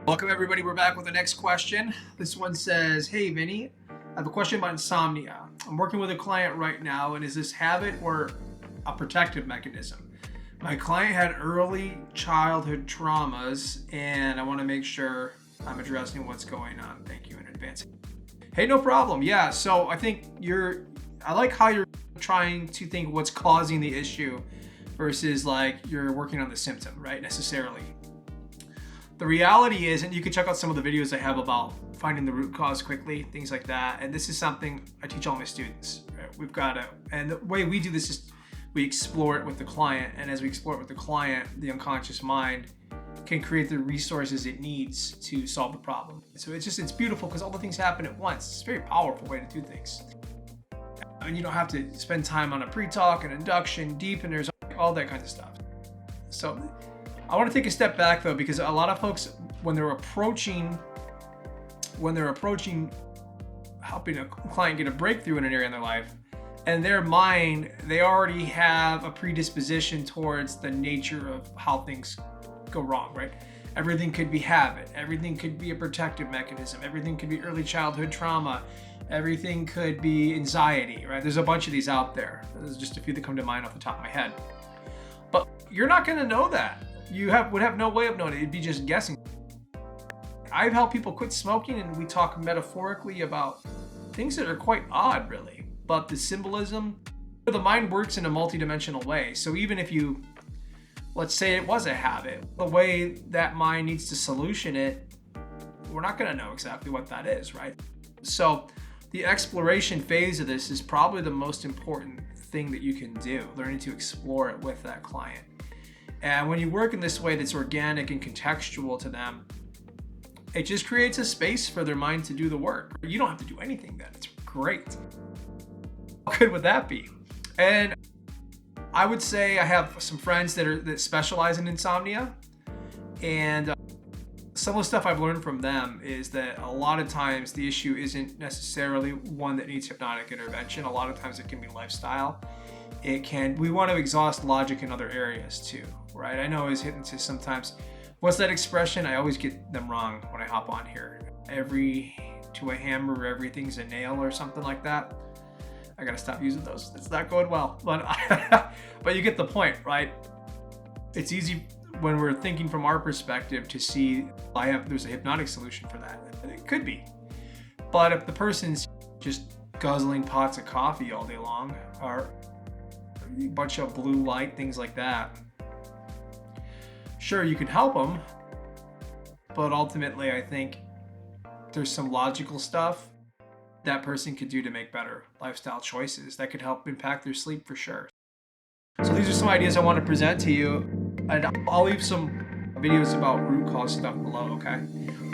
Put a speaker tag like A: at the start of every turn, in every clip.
A: Welcome everybody, we're back with the next question. This one says, hey Vinny, I have a question about insomnia. I'm working with a client right now, and is this habit or a protective mechanism? My client had early childhood traumas, and I want to make sure I'm addressing what's going on. Thank you in advance. Hey, no problem. Yeah, so I think I like how you're trying to think what's causing the issue versus like you're working on the symptom, right? Necessarily. The reality is, and you can check out some of the videos I have about finding the root cause quickly, things like that. And this is something I teach all my students. Right? And the way we do this is we explore it with the client. And as we explore it with the client, the unconscious mind can create the resources it needs to solve the problem. So it's beautiful because all the things happen at once. It's a very powerful way to do things. And you don't have to spend time on a pre-talk, an induction, deepeners, all that kind of stuff. So I want to take a step back though, because a lot of folks, when they're approaching helping a client get a breakthrough in an area in their life, and their mind, they already have a predisposition towards the nature of how things go wrong, right? Everything could be habit, everything could be a protective mechanism, everything could be early childhood trauma, everything could be anxiety, right? There's a bunch of these out there. There's just a few that come to mind off the top of my head. But you're not going to know that. You would have no way of knowing it. It'd be just guessing. I've helped people quit smoking, and we talk metaphorically about things that are quite odd, really. But the symbolism, the mind works in a multidimensional way. So even if let's say it was a habit, the way that mind needs to solution it, we're not going to know exactly what that is, right? So the exploration phase of this is probably the most important thing that you can do, learning to explore it with that client. And when you work in this way that's organic and contextual to them, it just creates a space for their mind to do the work. You don't have to do anything then. It's great. How good would that be? And I would say I have some friends that specialize in insomnia, and some of the stuff I've learned from them is that a lot of times the issue isn't necessarily one that needs hypnotic intervention. A lot of times it can be lifestyle. We want to exhaust logic in other areas too, right? I know as hypnotists sometimes, what's that expression? I always get them wrong when I hop on here. Every to a hammer, everything's a nail or something like that. I gotta stop using those. It's not going well, but you get the point, right? It's easy when we're thinking from our perspective to see there's a hypnotic solution for that. It could be, but if the person's just guzzling pots of coffee all day long, or a bunch of blue light, things like that, sure, you can help them, but ultimately I think there's some logical stuff that person could do to make better lifestyle choices that could help impact their sleep for sure. So these are some ideas I want to present to you, and I'll leave some videos about root cause stuff below, okay?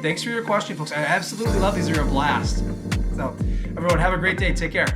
A: Thanks for your question, folks. I absolutely love these. They're a blast. So everyone, have a great day. Take care.